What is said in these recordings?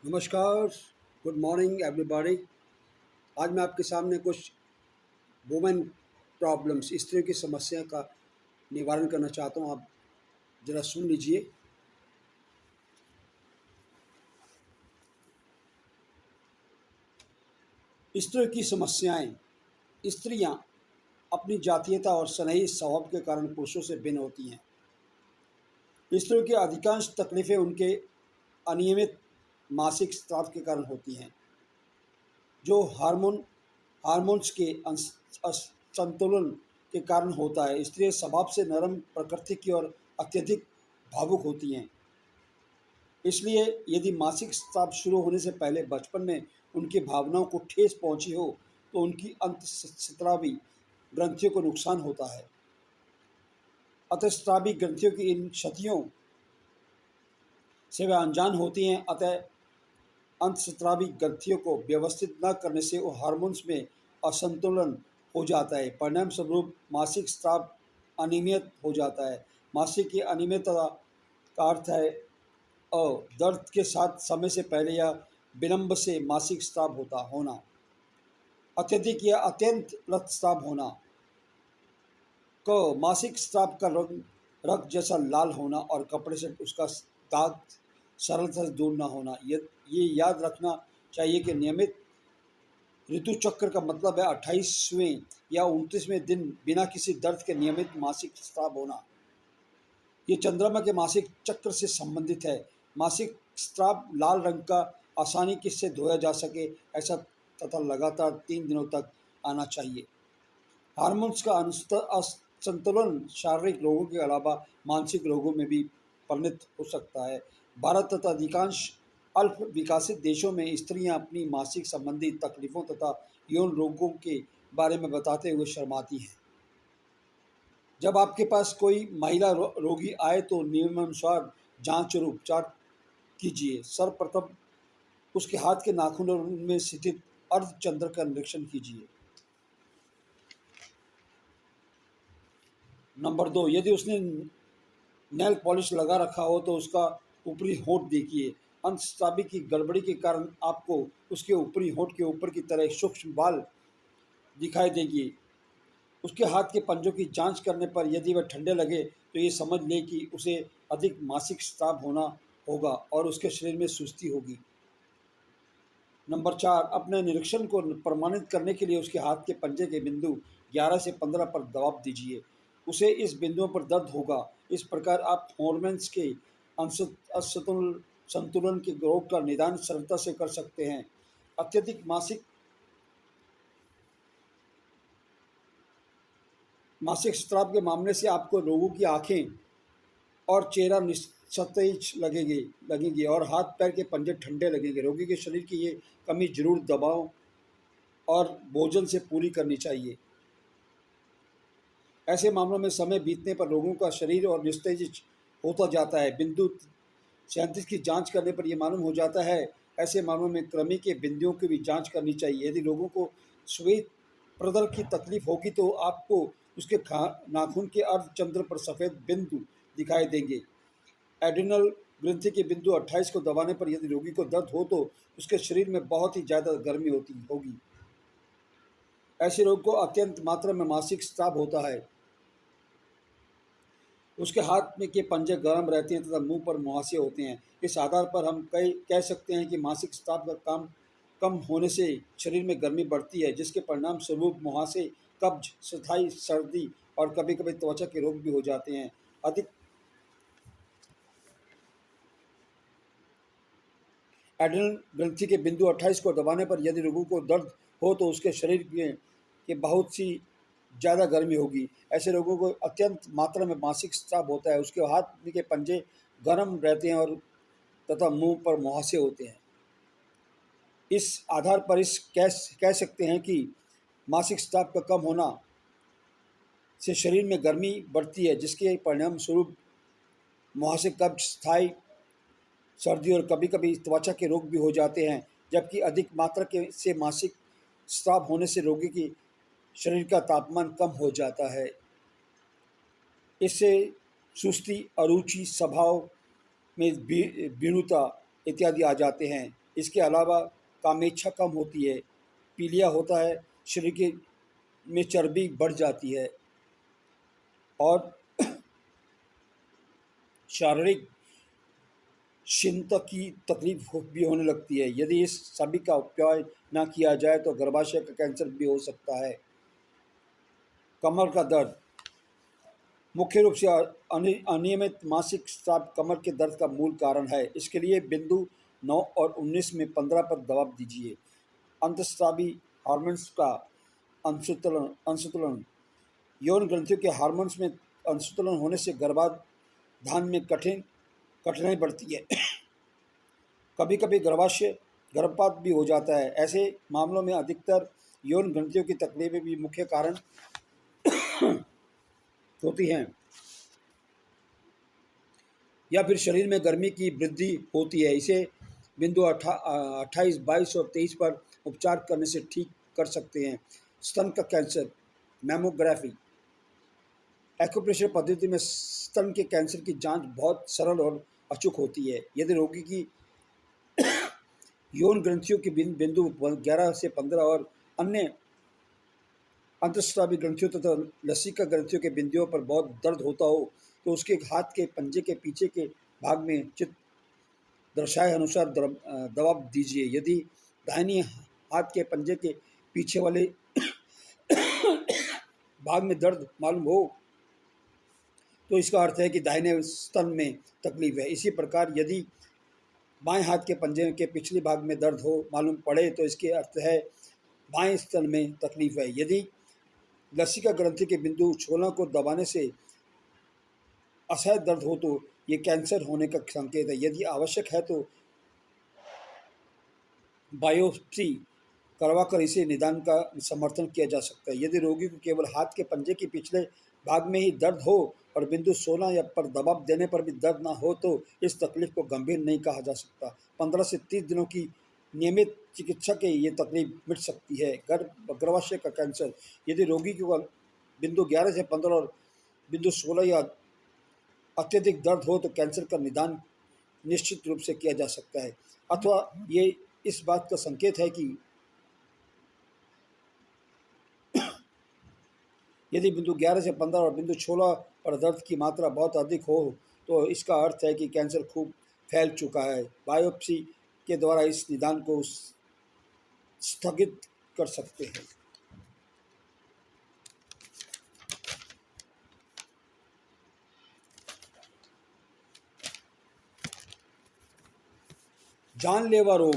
नमस्कार, good morning everybody. आज मैं आपके सामने कुछ वुमेन प्रॉब्लम्स, स्त्रियों की समस्या का निवारण करना चाहता हूँ। आप ज़रा सुन लीजिए। स्त्रियों की समस्याएं। स्त्रियां अपनी जातीयता और सनई स्वभाव के कारण पुरुषों से भिन्न होती हैं। स्त्रियों की अधिकांश तकलीफ़ें उनके अनियमित मासिक स्राव के कारण होती हैं, जो हार्मोन्स के असंतुलन के कारण होता है। स्त्रियां स्वभाव से नरम प्रकृति की और अत्यधिक भावुक होती हैं। इसलिए यदि मासिक स्राव शुरू होने से पहले बचपन में उनकी भावनाओं को ठेस पहुंची हो, तो उनकी अंतःस्रावी ग्रंथियों को नुकसान होता है। अंतःस्रावी ग्रंथियों की इन क्षतियों से वे अनजान होती हैं। अतः अंतःस्रावी ग्रंथियों को व्यवस्थित न करने से वो हार्मोन्स में असंतुलन हो जाता है। परिणाम स्वरूप मासिक स्राव अनियमित हो जाता है। मासिक की अनियमितता का अर्थ है दर्द के साथ समय से पहले या विलंब से मासिक स्राव होना, अत्यधिक या अत्यंत रक्तस्राव होना। मासिक स्राव का रंग रक्त जैसा लाल होना और कपड़े से उसका दाग सरलता से दूर न होना। ये याद रखना चाहिए कि नियमित ऋतु चक्र का मतलब है 28वें या 29वें दिन बिना किसी दर्द के नियमित मासिक स्राव होना। ये चंद्रमा के मासिक चक्र से संबंधित है। मासिक स्राव लाल रंग का, आसानी से धोया जा सके ऐसा तथा लगातार 3 दिनों तक आना चाहिए। हार्मोन्स का असंतुलन शारीरिक रोगों के अलावा मानसिक रोगों में भी परिणत हो सकता है। भारत तथा अधिकांश अल्प विकसित देशों में स्त्रियां अपनी मासिक संबंधी तकलीफों तथा यौन रोगों के बारे में बताते हुए शर्माती हैं। जब आपके पास कोई महिला रोगी आए तो नियमानुसार जांच और उपचार कीजिए। सर्वप्रथम उसके हाथ के नाखून और उनमें स्थित अर्धचंद्र का निरीक्षण कीजिए। नंबर 2, यदि उसने नेल पॉलिश लगा रखा हो तो उसका ऊपरी होंठ देखिए। अंतःस्रावी की गड़बड़ी के कारण आपको उसके ऊपरी होंठ के ऊपर की तरह सूक्ष्म बाल दिखाई देगी। उसके हाथ के पंजों की जांच करने पर यदि वह ठंडे लगे तो ये समझ लें कि उसे अधिक मासिक स्राव होना होगा और उसके शरीर में सुस्ती होगी। नंबर 4, अपने निरीक्षण को प्रमाणित करने के लिए उसके हाथ के पंजे के बिंदु 11 से 15 पर दबाव दीजिए। उसे इस बिंदुओं पर दर्द होगा। इस प्रकार आप हॉर्मोन्स के संतुलन के रोग का निदान सरलता से कर सकते हैं। अत्यधिक मासिक स्राव के मामले से आपको रोगी की आंखें और चेहरा निस्तेज लगेंगे और हाथ पैर के पंजे ठंडे लगेंगे। रोगी के शरीर की ये कमी जरूर दबाव और भोजन से पूरी करनी चाहिए। ऐसे मामलों में समय बीतने पर रोगों का शरीर और निस्तेज होता जाता है। बिंदु 37 की जांच करने पर यह मालूम हो जाता है। ऐसे मामलों में कृमि के बिंदुओं की भी जांच करनी चाहिए। यदि लोगों को श्वेत प्रदर की तकलीफ होगी तो आपको उसके नाखून के अर्धचंद्र पर सफ़ेद बिंदु दिखाई देंगे। एड्रिनल ग्रंथि के बिंदु 28 को दबाने पर यदि रोगी को दर्द हो तो उसके शरीर में बहुत ही ज़्यादा गर्मी होगी। ऐसे रोग को अत्यंत मात्रा में मासिक स्राव होता है। उसके हाथ में के पंजे गर्म रहते हैं तथा मुंह पर मुहासे होते हैं। इस आधार पर हम कह सकते हैं कि मासिक स्राव का काम कम होने से शरीर में गर्मी बढ़ती है, जिसके परिणाम स्वरूप मुहासे, कब्ज, स्थायी सर्दी और कभी कभी त्वचा के रोग भी हो जाते हैं। अधिक एड्रिनल ग्रंथि के बिंदु 28 को दबाने पर यदि रोगी को दर्द हो तो उसके शरीर में के बहुत सी ज़्यादा गर्मी होगी। ऐसे लोगों को अत्यंत मात्रा में मासिक स्राव होता है। उसके हाथ के पंजे गर्म रहते हैं और तथा मुंह पर मुहासे होते हैं। इस आधार पर कह सकते हैं कि मासिक स्राव का कम होना से शरीर में गर्मी बढ़ती है, जिसके परिणाम स्वरूप मुहासे, कब्ज, स्थायी सर्दी और कभी कभी त्वचा के रोग भी हो जाते हैं। जबकि अधिक मात्रा से मासिक स्राव होने से रोगी की शरीर का तापमान कम हो जाता है। इससे सुस्ती, अरुचि, स्वभाव में विरूपता इत्यादि आ जाते हैं। इसके अलावा कामेच्छा कम होती है, पीलिया होता है, शरीर के में चर्बी बढ़ जाती है और शारीरिक क्षीणता की तकलीफ भी होने लगती है। यदि इस सभी का उपाय ना किया जाए तो गर्भाशय का कैंसर भी हो सकता है। कमर का दर्द मुख्य रूप से अनियमित मासिक स्राव कमर के दर्द का मूल कारण है। इसके लिए बिंदु 9 और 19 में 15 पर दबाव दीजिए। अंतःस्रावी हार्मोन्स का अंशुतुलन यौन ग्रंथियों के हार्मोन्स में अंशुतुलन होने से गर्भाधान में कठिनाई बढ़ती है। कभी कभी गर्भपात भी हो जाता है। ऐसे मामलों में अधिकतर यौन ग्रंथियों की तकलीफें भी मुख्य कारण होती हैं या फिर शरीर में गर्मी की वृद्धि होती है। इसे बिंदु 28, 22 और 23 पर उपचार करने से ठीक कर सकते हैं। स्तन का कैंसर मैमोग्राफी एक्यूप्रेशर पद्धति में स्तन के कैंसर की जांच बहुत सरल और अचूक होती है। यदि रोगी की यौन ग्रंथियों के बिंदु 11 से 15 और अन्य अंतःस्रावी ग्रंथियों तथा लसिका ग्रंथियों के बिंदुओं पर बहुत दर्द होता हो तो उसके हाथ के पंजे के पीछे के भाग में चित्र दर्शाए अनुसार दबाव दीजिए। यदि दाहिनी हाथ के पंजे के पीछे वाले भाग में दर्द मालूम हो तो इसका अर्थ है कि दाहिने स्तन में तकलीफ है। इसी प्रकार यदि बाएं हाथ के पंजे के पिछले भाग में दर्द हो मालूम पड़े तो इसके अर्थ है बाएं स्तन में तकलीफ है। यदि लसिका ग्रंथि के बिंदु 16 को दबाने से असह्य दर्द हो तो ये कैंसर होने का संकेत है। यदि आवश्यक है तो बायोप्सी करवाकर इसे निदान का समर्थन किया जा सकता है। यदि रोगी को केवल हाथ के पंजे के पिछले भाग में ही दर्द हो और बिंदु 16 या पर दबाव देने पर भी दर्द ना हो तो इस तकलीफ को गंभीर नहीं कहा जा सकता। 15 से 30 दिनों की नियमित चिकित्सा के ये तकलीफ मिट सकती है। गर्भाशय का कैंसर यदि रोगी को बिंदु 11 से 15 और बिंदु 16 या अत्यधिक दर्द हो तो कैंसर का निदान निश्चित रूप से किया जा सकता है, अथवा ये इस बात का संकेत है कि यदि बिंदु 11 से 15 और बिंदु 16 पर दर्द की मात्रा बहुत अधिक हो तो इसका अर्थ है कि कैंसर खूब फैल चुका है। बायोप्सी के द्वारा इस निदान को स्थगित कर सकते हैं। जानलेवा रोग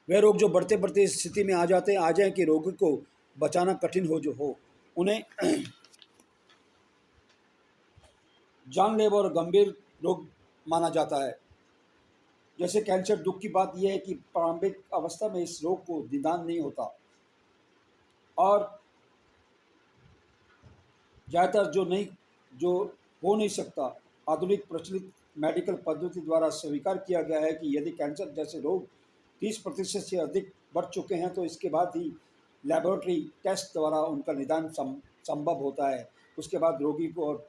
वे रोग जो बढ़ते बढ़ते स्थिति में आ जाए कि रोगी को बचाना कठिन हो उन्हें जानलेवा और गंभीर रोग माना जाता है। जैसे कैंसर, दुख की बात यह है कि प्रारंभिक अवस्था में इस रोग को निदान नहीं होता और ज़्यादातर जो हो नहीं सकता। आधुनिक प्रचलित मेडिकल पद्धति द्वारा स्वीकार किया गया है कि यदि कैंसर जैसे रोग 30% से अधिक बढ़ चुके हैं तो इसके बाद ही लेबोरेटरी टेस्ट द्वारा उनका निदान संभव होता है। उसके बाद रोगी को और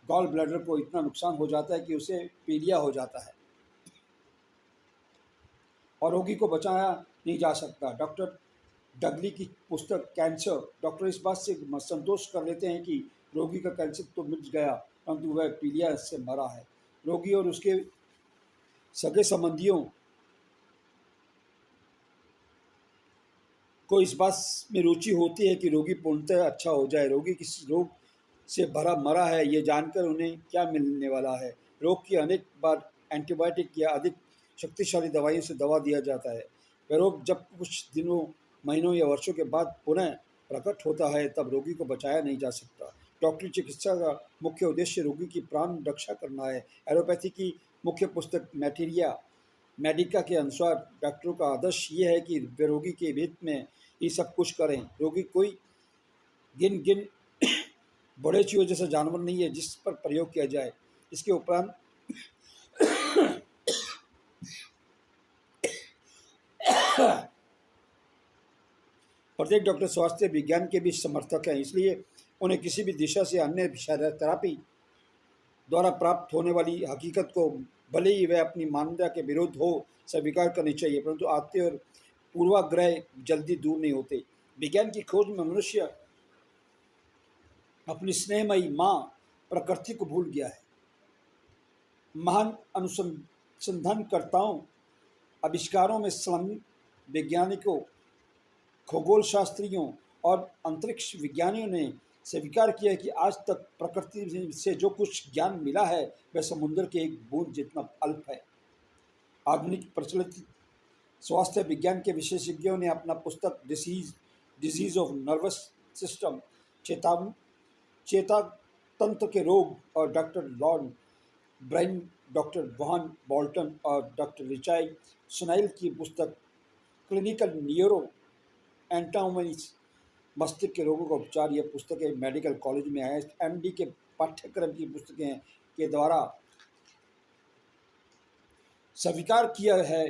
गॉल ब्लैडर को इतना नुकसान हो जाता है कि उसे पीलिया हो जाता है और रोगी को बचाया नहीं जा सकता। डॉक्टर डगली की पुस्तक कैंसर डॉक्टर इस बात से संतोष कर लेते हैं कि रोगी का कैंसर तो मिट गया परंतु वह पीलिया से मरा है। रोगी और उसके सगे संबंधियों को इस बात में रुचि होती है कि रोगी पूर्णतः अच्छा हो जाए। रोगी किस रोग से भरा मरा है ये जानकर उन्हें क्या मिलने वाला है। रोग की अनेक बार एंटीबायोटिक या अधिक शक्तिशाली दवाइयों से दवा दिया जाता है। वह रोग जब कुछ दिनों, महीनों या वर्षों के बाद पुनः प्रकट होता है तब रोगी को बचाया नहीं जा सकता। डॉक्टरी चिकित्सा का मुख्य उद्देश्य रोगी की प्राण रक्षा करना है। एलोपैथी की मुख्य पुस्तक मेडिका के अनुसार डॉक्टरों का आदर्श ये है कि वे रोगी के हित में ये सब कुछ करें। रोगी कोई गिन बड़े चूहे जैसा जानवर नहीं है जिस पर प्रयोग किया जाए। इसके उपरांत प्रत्येक डॉक्टर स्वास्थ्य विज्ञान के भी समर्थक हैं, इसलिए उन्हें किसी भी दिशा से अन्य थेरापी द्वारा प्राप्त होने वाली हकीकत को भले ही वह अपनी मान्यता के विरुद्ध हो स्वीकार करनी चाहिए, परंतु आते और पूर्वाग्रह जल्दी दूर नहीं होते। विज्ञान की खोज में मनुष्य अपनी स्नेहमयी माँ प्रकृति को भूल गया है। महान अनुसंधानकर्ताओं, आविष्कारों में संलग्न वैज्ञानिकों, खगोल शास्त्रियों और अंतरिक्ष विज्ञानियों ने स्वीकार किया है कि आज तक प्रकृति से जो कुछ ज्ञान मिला है वह समुद्र के एक बूंद जितना अल्प है। आधुनिक प्रचलित स्वास्थ्य विज्ञान के विशेषज्ञों ने अपना पुस्तक डिजीज ऑफ नर्वस सिस्टम, चेता तंत्र के रोग और doctor Lord Brain, doctor Von Bolton और डॉक्टर रिचार्ड स्नाइल की पुस्तक क्लिनिकल न्यूरो एंटामोनिस, मस्तिष्क के रोगों का उपचार, यह पुस्तकें मेडिकल कॉलेज में एमडी के पाठ्यक्रम की पुस्तकें के द्वारा स्वीकार किया है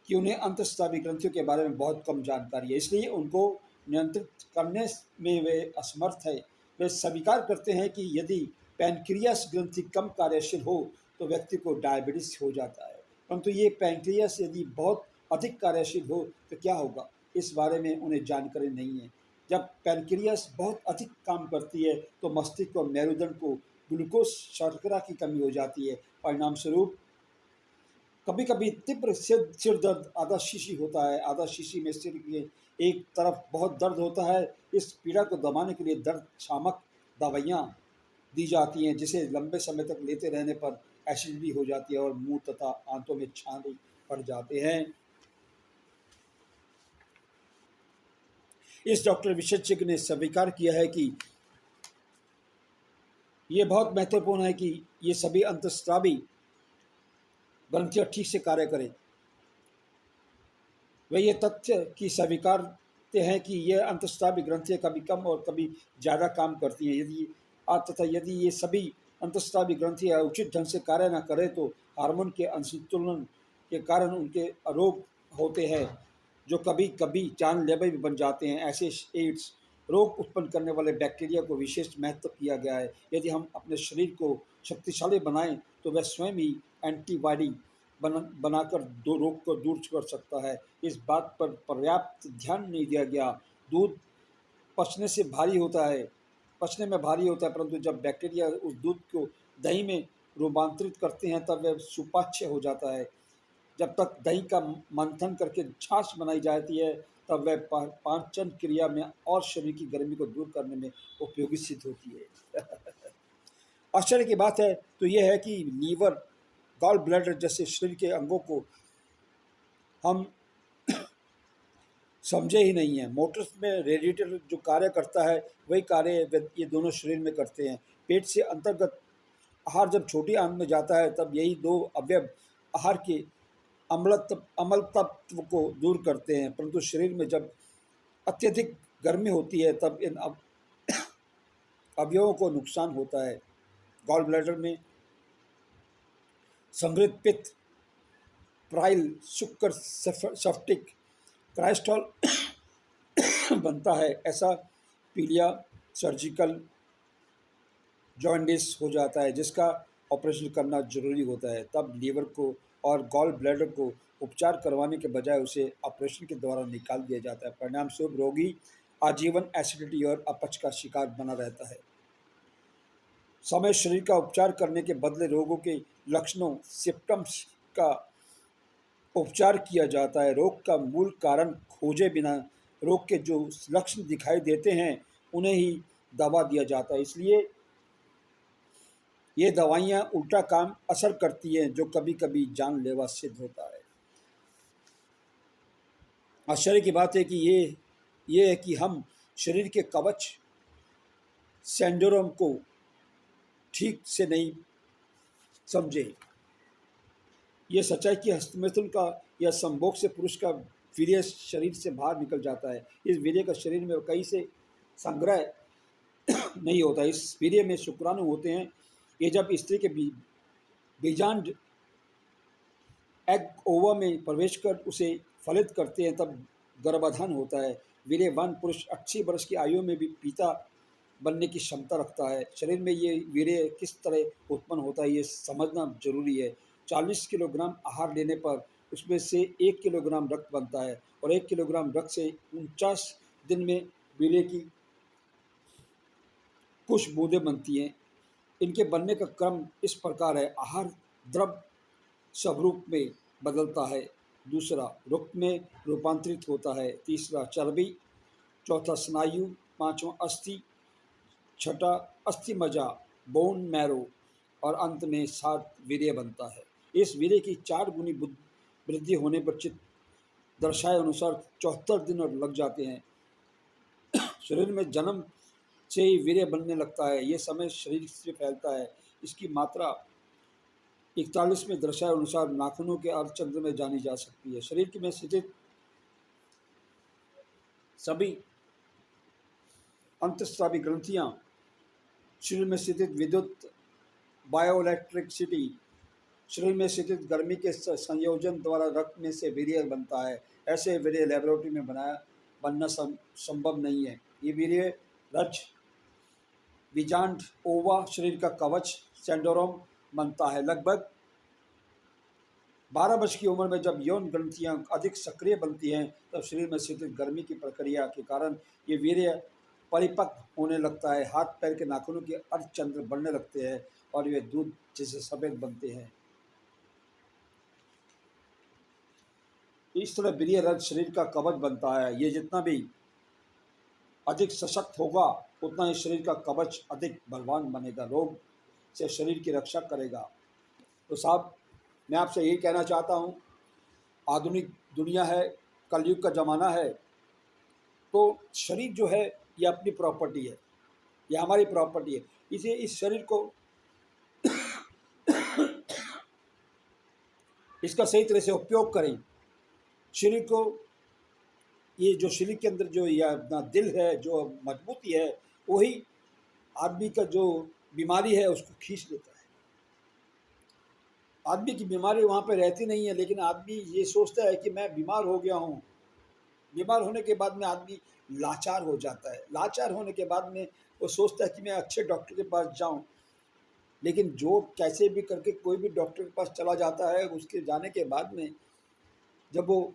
कि उन्हें अंतःस्रावी ग्रंथियों के बारे में बहुत कम जानकारी है, इसलिए उनको नियंत्रित करने में वे असमर्थ है। वे स्वीकार करते हैं कि यदि पैनक्रियास ग्रंथि कम कार्यशील हो तो व्यक्ति को डायबिटीज हो जाता है, परंतु ये पैनक्रियास यदि बहुत अधिक कार्यशील हो तो क्या होगा, इस बारे में उन्हें जानकारी नहीं है। जब पैनक्रियास बहुत अधिक काम करती है तो मस्तिष्क और मेरुदंड को ग्लूकोज शर्करा की कमी हो जाती है। परिणाम स्वरूप कभी कभी तीव्र सिर दर्द, आधा शीशी होता है, आधा शीशी में सिर के एक तरफ बहुत दर्द होता है। इस पीड़ा को दबाने के लिए दर्द शामक दवाइयाँ दी जाती हैं, जिसे लंबे समय तक लेते रहने पर एसिडिटी हो जाती है और मुंह तथा आंतों में छाले पड़ जाते हैं। इस डॉक्टर विशेषज्ञ ने स्वीकार किया है कि ये बहुत महत्वपूर्ण है कि ये सभी अंतःस्रावी ग्रंथियां ठीक से कार्य करें। वे ये तथ्य की स्वीकारते हैं कि यह अंतःस्रावी ग्रंथियां कभी कम और कभी ज़्यादा काम करती हैं। तथा यदि ये सभी अंतःस्रावी ग्रंथियां उचित ढंग से कार्य न करें तो हार्मोन के असंतुलन के कारण उनके रोग होते हैं, जो कभी कभी जानलेवा भी बन जाते हैं। ऐसे एड्स रोग उत्पन्न करने वाले बैक्टीरिया को विशेष महत्व किया गया है। यदि हम अपने शरीर को शक्तिशाली बनाएं तो वह स्वयं ही एंटीबॉडी बनाकर दो रोग को दूर कर सकता है। इस बात पर पर्याप्त ध्यान नहीं दिया गया। दूध पचने में भारी होता है, परंतु जब बैक्टीरिया उस दूध को दही में रूपांतरित करते हैं तब वह सुपाच्य हो जाता है। जब तक दही का मंथन करके छाछ बनाई जाती है तब वह पाचन क्रिया में और शरीर की गर्मी को दूर करने में उपयोगी सिद्ध होती है। आश्चर्य की बात है तो यह है कि लीवर, गॉल ब्लैडर जैसे शरीर के अंगों को हम समझे ही नहीं है। मोटर्स में रेडिएटर जो कार्य करता है वही कार्य ये दोनों शरीर में करते हैं। पेट से अंतर्गत आहार जब छोटी आंत में जाता है तब यही दो अवयव आहार के अम्ल तत्व को दूर करते हैं, परंतु शरीर में जब अत्यधिक गर्मी होती है तब इन अवयवों को नुकसान होता है। गॉल ब्लैडर में संग्रहित पित्त, प्राइल, शुक्र, सफ्टिक क्राइस्टॉल बनता है। ऐसा पीलिया सर्जिकल जॉन्डिस हो जाता है जिसका ऑपरेशन करना जरूरी होता है। तब लीवर को और गॉल ब्लैडर को उपचार करवाने के बजाय उसे ऑपरेशन के द्वारा निकाल दिया जाता है। परिणाम स्वरूप रोगी आजीवन एसिडिटी और अपच का शिकार बना रहता है। समय शरीर का उपचार करने के बदले रोगों के लक्षणों, सिम्पटम्स का उपचार किया जाता है। रोग का मूल कारण खोजे बिना रोग के जो लक्षण दिखाई देते हैं उन्हें ही दवा दिया जाता है। इसलिए ये दवाइयाँ उल्टा काम असर करती हैं, जो कभी कभी जानलेवा सिद्ध होता है। आश्चर्य की बात है कि ये है कि हम शरीर के कवच सिंड्रोम को ठीक से नहीं समझे। ये सच्चाई कि हस्तमैथुन का या संभोग से पुरुष का वीर्य शरीर से बाहर निकल जाता है। इस वीर्य का शरीर में कहीं से संग्रह नहीं होता। इस वीर्य में शुक्राणु होते हैं। ये जब स्त्री के बीजांड एग ओवा में प्रवेश कर उसे फलित करते हैं तब गर्भाधान होता है। वीर्यवान पुरुष 80 वर्ष की आयु में भी पिता बनने की क्षमता रखता है। शरीर में ये वीर्य किस तरह उत्पन्न होता है ये समझना जरूरी है। 40 किलोग्राम आहार लेने पर उसमें से 1 किलोग्राम रक्त बनता है और 1 किलोग्राम रक्त से 49 दिन में वीर्य की कुछ बूंदें बनती हैं। इनके बनने का क्रम इस प्रकार है: आहार द्रव स्वरूप में बदलता है, दूसरा रक्त में रूपांतरित होता है, तीसरा चर्बी, चौथा स्नायु, पांचवा अस्थि, छठा अस्थि मज्जा, बोन मैरो और अंत में सात वीर्य बनता है। इस वीर्य की 4 गुनी वृद्धि होने पर चित्त दर्शाए अनुसार 74 दिन और लग जाते हैं। शरीर में जन्म से ही वीर्य बनने लगता है। ये समय शरीर से फैलता है। इसकी मात्रा 41 में दर्शाए अनुसार नाखूनों के अर्धचंद्र में जानी जा सकती है। शरीर में स्थित सभी अंतःस्रावी ग्रंथियां, शरीर में स्थित विद्युत बायोइलेक्ट्रिसिटी, शरीर में स्थित गर्मी के संयोजन द्वारा रक्त में से वीर्य बनता है। ऐसे वीर्य लेबोरेटरी में बनना संभव नहीं है। ये वीर्य रज, विजांड, ओवा, शरीर का कवच, सेंडोरम बनता है। लगभग 12 वर्ष की उम्र में जब यौन ग्रंथियां अधिक सक्रिय बनती हैं तब शरीर में स्थित गर्मी की प्रक्रिया के कारण ये वीर्य परिपक्व होने लगता है। हाथ पैर के नाखूनों के अर्धचंद्र बढ़ने लगते हैं और वे दूध जैसे सफेद बनते हैं। इस तरह वीर्य रज शरीर का कवच बनता है। ये जितना भी अधिक सशक्त होगा उतना ही शरीर का कवच अधिक बलवान बनेगा, रोग से शरीर की रक्षा करेगा। तो साहब, मैं आपसे यही कहना चाहता हूँ, आधुनिक दुनिया है, कलयुग का ज़माना है, तो शरीर जो है ये अपनी प्रॉपर्टी है, ये हमारी प्रॉपर्टी है। इसे इस शरीर को इसका सही तरह से उपयोग करें। शरीर को, ये जो शरीर के अंदर जो ये अपना दिल है, जो मजबूती है, वही आदमी का जो बीमारी है उसको खींच लेता है। आदमी की बीमारी वहाँ पे रहती नहीं है, लेकिन आदमी ये सोचता है कि मैं बीमार हो गया हूँ। बीमार होने के बाद में आदमी लाचार हो जाता है। लाचार होने के बाद में वो सोचता है कि मैं अच्छे डॉक्टर के पास जाऊँ, लेकिन जो कैसे भी करके कोई भी डॉक्टर के पास चला जाता है, उसके जाने के बाद में जब वो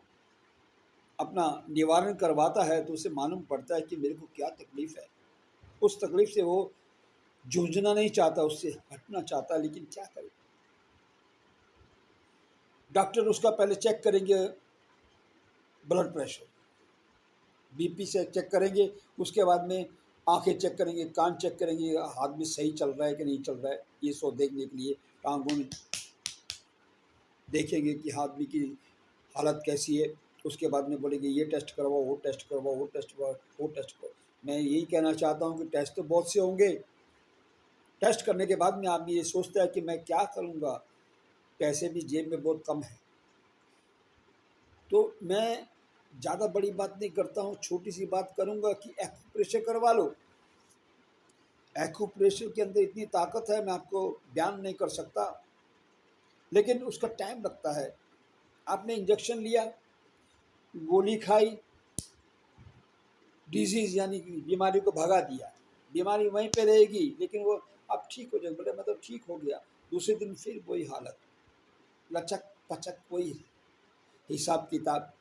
अपना निवारण करवाता है तो उसे मालूम पड़ता है कि मेरे को क्या तकलीफ़ है। उस तकलीफ़ से वो जूझना नहीं चाहता, उससे हटना चाहता है, लेकिन क्या करे। डॉक्टर उसका पहले चेक करेंगे ब्लड प्रेशर, बीपी से चेक करेंगे, उसके बाद में आंखें चेक करेंगे, कान चेक करेंगे, हाथ में सही चल रहा है कि नहीं चल रहा है, ये सब देखने के लिए टांगों देखेंगे कि आदमी की हालत कैसी है। उसके बाद में बोलेंगे ये टेस्ट करवाओ, वो टेस्ट करवाओ, वो टेस्ट करवाओ, वो टेस्ट करवाओ। मैं यही कहना चाहता हूँ कि टेस्ट तो बहुत से होंगे। टेस्ट करने के बाद में आदमी ये सोचता है कि मैं क्या करूँगा, पैसे भी जेब में बहुत कम है। तो मैं ज़्यादा बड़ी बात नहीं करता हूँ, छोटी सी बात करूँगा कि एक्यूप्रेशर करवा लो। एक्यूप्रेशर के अंदर इतनी ताकत है, मैं आपको बयान नहीं कर सकता, लेकिन उसका टाइम लगता है। आपने इंजेक्शन लिया, गोली खाई, डिजीज़ यानी कि बीमारी को भगा दिया, बीमारी वहीं पे रहेगी, लेकिन वो आप ठीक हो जाए, बोले मतलब ठीक हो गया, दूसरे दिन फिर वही हालत, लचक पचक वही हिसाब किताब।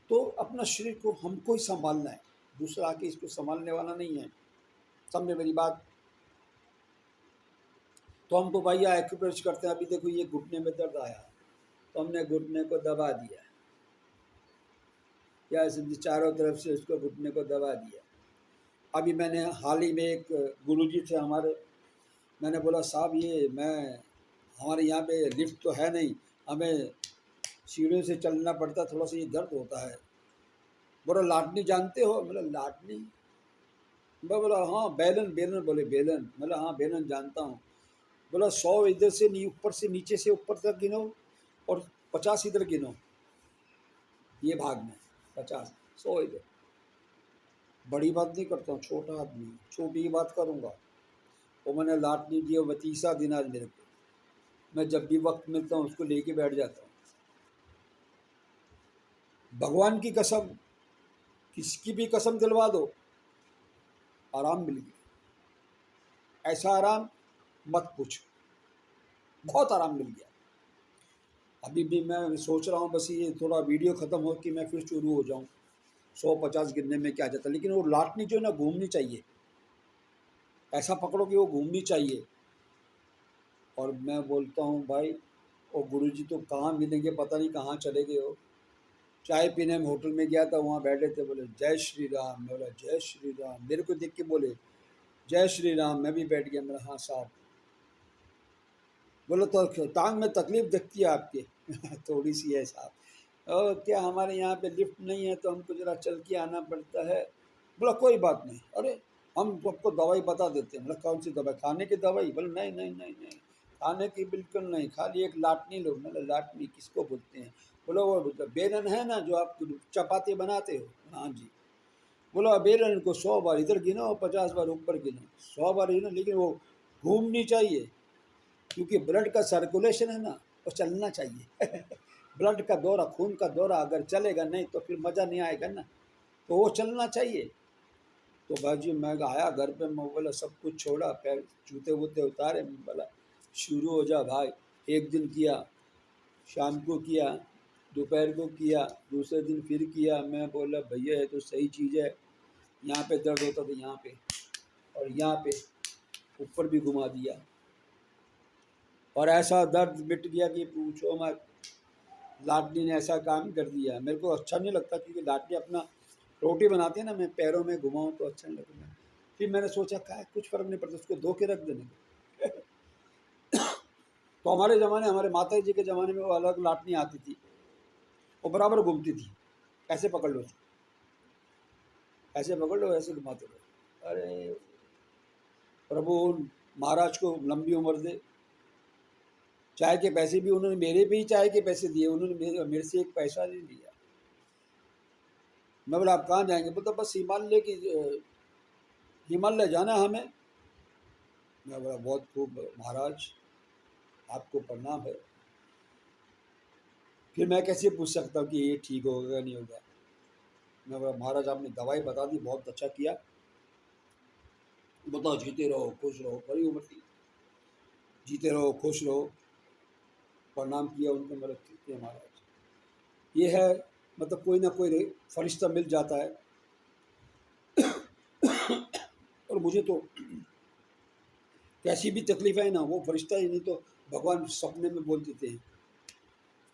तो अपना शरीर को हमको ही संभालना है, दूसरा आके इसको संभालने वाला नहीं है। समझे मेरी बात। तो हम तो भैया एक्यूप्रेशर करते हैं। अभी देखो ये घुटने में दर्द आया तो हमने घुटने को दबा दिया, या समझे चारों तरफ से उसको घुटने को दबा दिया। अभी मैंने हाल ही में एक गुरुजी थे हमारे, मैंने बोला साहब ये मैं, हमारे यहाँ पे लिफ्ट तो है नहीं, हमें सीढ़ियों से चलना पड़ता, थोड़ा सा ये दर्द होता है। बोला लाटनी जानते हो? बोला लाटनी? मैं बोला हाँ बेलन, बेलन बोले बेलन, बोला हाँ बेलन जानता हूँ। बोला 100 इधर से ऊपर से नीचे से ऊपर तक गिनो और 50 इधर गिनो, ये भाग में 50 100 इधर। बड़ी बात नहीं करता हूँ, छोटा आदमी, छोटी ही बात करूँगा। वो मैंने लाटनी दिया, वो 30 दिन आज मेरे को, मैं जब भी वक्त मिलता हूँ उसको लेके बैठ जाता हूँ। भगवान की कसम, किसकी भी कसम दिलवा दो, आराम मिल गया। ऐसा आराम मत पूछो, बहुत आराम मिल गया। अभी भी मैं सोच रहा हूँ बस ये थोड़ा वीडियो ख़त्म हो कि मैं फिर शुरू हो जाऊँ। 150 गिनने में क्या जाता है, लेकिन वो लाटनी जो है ना घूमनी चाहिए, ऐसा पकड़ो कि वो घूमनी चाहिए। और मैं बोलता हूँ भाई, वो गुरुजी तो कहाँ मिलेंगे, पता नहीं कहाँ चले गए हो। चाय पीने में होटल में गया था, वहाँ बैठे थे, बोले जय श्री राम। मैं बोला जय श्री राम, मेरे को देख के बोले जय श्री राम। मैं भी बैठ गया, मेरा हाँ साहब। बोलो तो टांग में तकलीफ दिखती है आपके? थोड़ी सी है साहब। और क्या हमारे यहाँ पे लिफ्ट नहीं है तो हमको ज़रा चल के आना पड़ता है। बोला कोई बात नहीं, अरे हम सबको दवाई बता देते हैं। बोला कौन सी दवाई, खाने की दवाई? बोले नहीं नहीं नहीं नहीं, खाने की बिल्कुल नहीं, खाली एक लाटनी लो। मतलब लाटनी किसको बोलते हैं? बोलो वो बेलन है ना जो आप चपाती बनाते हो? हाँ जी। बोलो बेलन को 100 बार इधर गिनो, 50 बार ऊपर गिनो, 100 बार गिनो, लेकिन वो घूमनी चाहिए, क्योंकि ब्लड का सर्कुलेशन है ना, वो चलना चाहिए। ब्लड का दौरा, खून का दौरा अगर चलेगा नहीं तो फिर मज़ा नहीं आएगा ना, तो वो चलना चाहिए। तो भाजी मैं आया घर पे, मैं बोला सब कुछ छोड़ा, पैर जूते वूते उतारे, मैं बोला शुरू हो जा भाई। एक दिन किया, शाम को किया, दोपहर को किया, दूसरे दिन फिर किया। मैं बोला भैया ये तो सही चीज़ है। यहाँ पे दर्द होता था, यहाँ पे और यहाँ पे ऊपर भी घुमा दिया, और ऐसा दर्द मिट गया कि पूछो मत। लाडली ने ऐसा काम कर दिया, मेरे को अच्छा नहीं लगता, क्योंकि लाडली अपना रोटी बनाती है ना, मैं पैरों में घुमाऊँ तो अच्छा नहीं लगता। फिर मैंने सोचा क्या कुछ फ़र्क नहीं पड़ता, उसको धो के रख देने को। तो हमारे ज़माने, हमारे माता जी के ज़माने में वो अलग लाटनी आती थी, वो बराबर घूमती थी। ऐसे पकड़ लो, ऐसे पकड़ लो, ऐसे घुमाते रहो। अरे प्रभु उन महाराज को लंबी उम्र दे। चाय के पैसे भी उन्होंने मेरे पे ही चाय के पैसे दिए, उन्होंने मेरे से एक पैसा नहीं लिया। मैं बोला आप कहाँ जाएंगे? बोलता बस हिमालय की, हिमालय जाना हमें। मैं बोला बहुत खूब महाराज, आपको प्रणाम है। फिर मैं कैसे पूछ सकता हूँ कि ये ठीक होगा नहीं होगा? मैं बोला महाराज आपने दवाई बता दी, बहुत अच्छा किया, बताओ जीते रहो खुश रहो, बड़ी उम्र थी, जीते रहो खुश रहो। प्रणाम किया उनको, मतलब ठीक है महाराज। ये है, मतलब कोई ना कोई फरिश्ता मिल जाता है। और मुझे तो कैसी भी तकलीफ है ना, वो फरिश्ता ही नहीं तो भगवान सपने में बोल देते हैं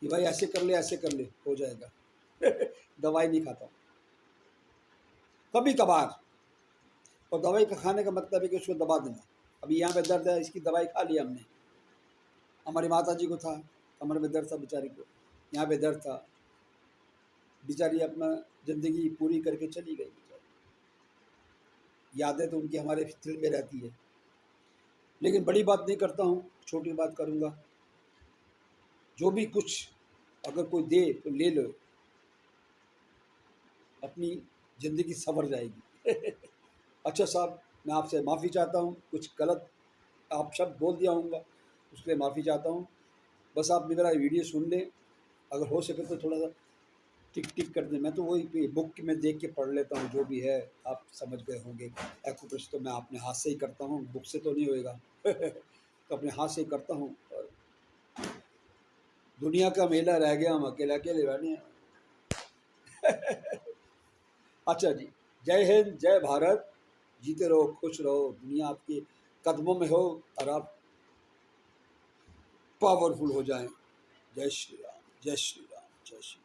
कि भाई ऐसे कर ले, ऐसे कर ले, हो जाएगा। दवाई नहीं खाता कभी कभार, और दवाई का खाने का मतलब है कि उसको दबा देना। अभी यहाँ पे दर्द है, इसकी दवाई खा लिया हमने। हमारी माता जी को था, कमर में दर्द था बेचारी को, यहाँ पे दर्द था, बेचारी अपना ज़िंदगी पूरी करके चली गई बेचारी। यादें तो उनकी हमारे दिल में रहती है, लेकिन बड़ी बात नहीं करता हूँ, छोटी बात करूँगा। जो भी कुछ अगर कोई दे तो ले लो, अपनी ज़िंदगी संवर जाएगी। अच्छा साहब, मैं आपसे माफ़ी चाहता हूँ, कुछ गलत आप शब्द बोल दिया होऊंगा, उसके लिए माफ़ी चाहता हूँ। बस आप मेरा वीडियो सुन लें, अगर हो सके तो थोड़ा सा टिक टिक कर दें। मैं तो वही बुक में देख के पढ़ लेता हूँ, जो भी है आप समझ गए होंगे। एक्यूप्रेशर तो मैं अपने हाथ से ही करता हूँ, बुक से तो नहीं होएगा। तो अपने हाथ से ही करता हूँ। और दुनिया का मेला रह गया, हम अकेले अकेले रहने हैं। अच्छा जी, जय हिंद, जय भारत, जीते रहो खुश रहो, दुनिया आपके कदमों में हो और आप पावरफुल हो जाएं। जय श्री राम, जय श्री राम, जय श्री राम।